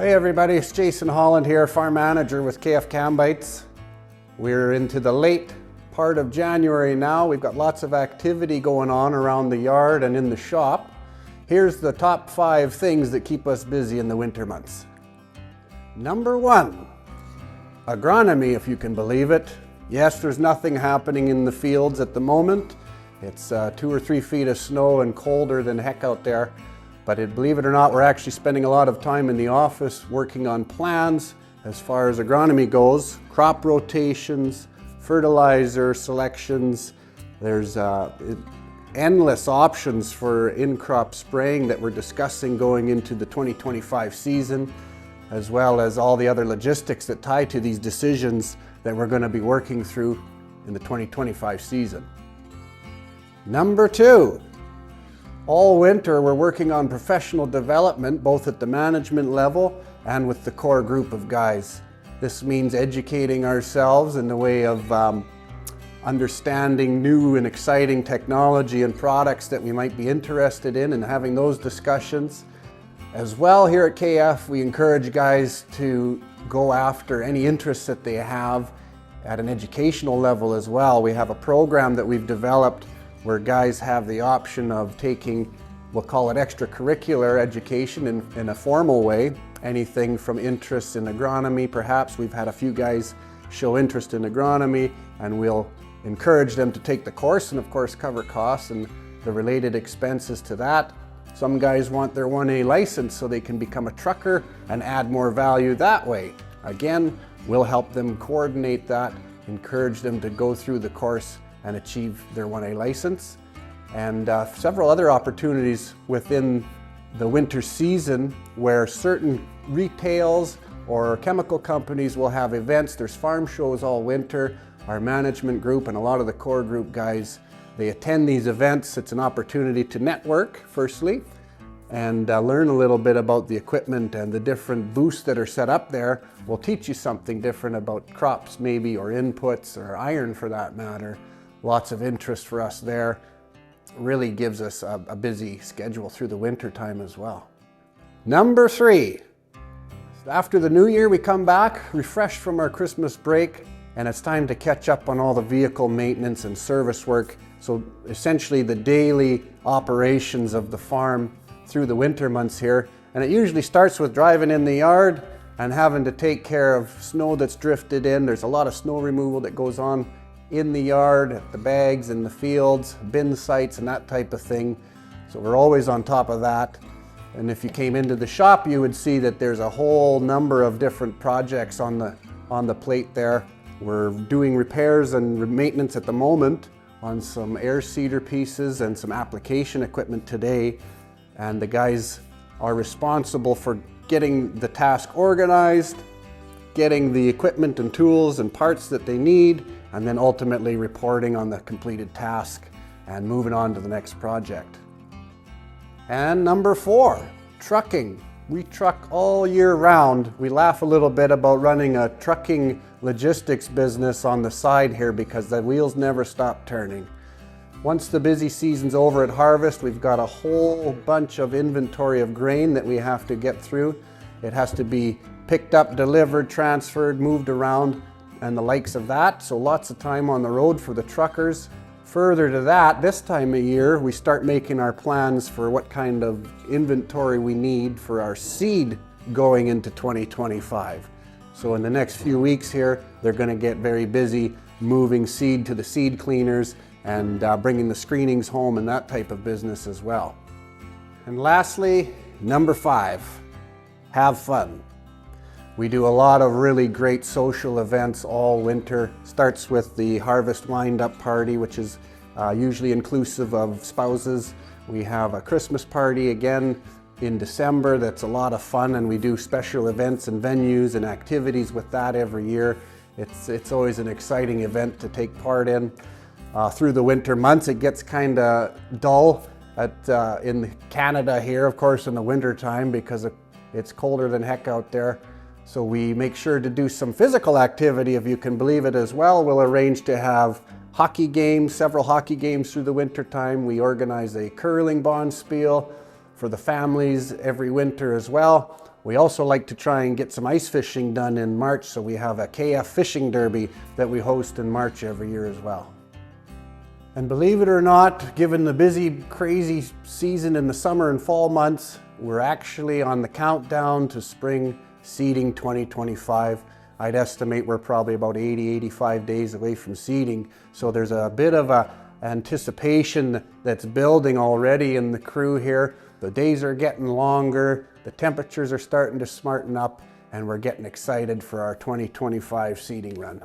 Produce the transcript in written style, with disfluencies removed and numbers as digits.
Hey everybody, it's Jason Holland here, farm manager with KF Kambeitz. We're into the late part of January now. We've got lots of activity going on around the yard and in the shop. Here's the top 5 things that keep us busy in the winter months. Number 1, agronomy, if you can believe it. Yes, there's nothing happening in the fields at the moment. It's 2 or 3 feet of snow and colder than heck out there. But believe it or not, we're actually spending a lot of time in the office working on plans as far as agronomy goes, crop rotations, fertilizer selections. There's endless options for in-crop spraying that we're discussing going into the 2025 season, as well as all the other logistics that tie to these decisions that we're going to be working through in the 2025 season. Number 2. All winter we're working on professional development, both at the management level and with the core group of guys. This means educating ourselves in the way of understanding new and exciting technology and products that we might be interested in and having those discussions. As well, here at KF, we encourage guys to go after any interests that they have at an educational level as well. We have a program that we've developed where guys have the option of taking, we'll call it extracurricular education in a formal way. Anything from interests in agronomy, perhaps. We've had a few guys show interest in agronomy, and we'll encourage them to take the course and of course cover costs and the related expenses to that. Some guys want their 1A license so they can become a trucker and add more value that way. Again, we'll help them coordinate that, encourage them to go through the course and achieve their 1A license. And several other opportunities within the winter season where certain retails or chemical companies will have events. There's farm shows all winter. Our management group and a lot of the core group guys, they attend these events. It's an opportunity to network, firstly, and learn a little bit about the equipment and the different booths that are set up there. Will teach you something different about crops maybe, or inputs, or iron for that matter. Lots of interest for us there. Really gives us a busy schedule through the winter time as well. Number 3, after the new year we come back refreshed from our Christmas break, and it's time to catch up on all the vehicle maintenance and service work. So essentially the daily operations of the farm through the winter months here. And it usually starts with driving in the yard and having to take care of snow that's drifted in. There's a lot of snow removal that goes on in the yard, at the bags, in the fields, bin sites and that type of thing. So we're always on top of that. And if you came into the shop, you would see that there's a whole number of different projects on the plate there. We're doing repairs and maintenance at the moment on some air seeder pieces and some application equipment today. And the guys are responsible for getting the task organized, getting the equipment and tools and parts that they need, and then ultimately reporting on the completed task and moving on to the next project. And number 4, trucking. We truck all year round. We laugh a little bit about running a trucking logistics business on the side here because the wheels never stop turning. Once the busy season's over at harvest, we've got a whole bunch of inventory of grain that we have to get through. It has to be picked up, delivered, transferred, moved around, and the likes of that. So lots of time on the road for the truckers. Further to that, this time of year, we start making our plans for what kind of inventory we need for our seed going into 2025. So in the next few weeks here, they're going to get very busy moving seed to the seed cleaners and bringing the screenings home and that type of business as well. And lastly, number 5, have fun. We do a lot of really great social events all winter. Starts with the harvest wind-up party, which is usually inclusive of spouses. We have a Christmas party again in December that's a lot of fun, and we do special events and venues and activities with that every year. It's always an exciting event to take part in. Through the winter months, it gets kind of dull in Canada here, of course, in the winter time because it's colder than heck out there. So we make sure to do some physical activity, if you can believe it, as well. We'll arrange to have hockey games, several hockey games through the winter time. We organize a curling bonspiel. for the families every winter as well. We also like to try and get some ice fishing done in March, so we have a KF Fishing Derby that we host in March every year as well. And believe it or not, given the busy, crazy season in the summer and fall months, we're actually on the countdown to spring seeding 2025. I'd estimate we're probably about 85 days away from seeding. So there's a bit of a anticipation that's building already in the crew here. The days are getting longer, the temperatures are starting to smarten up, and we're getting excited for our 2025 seeding run.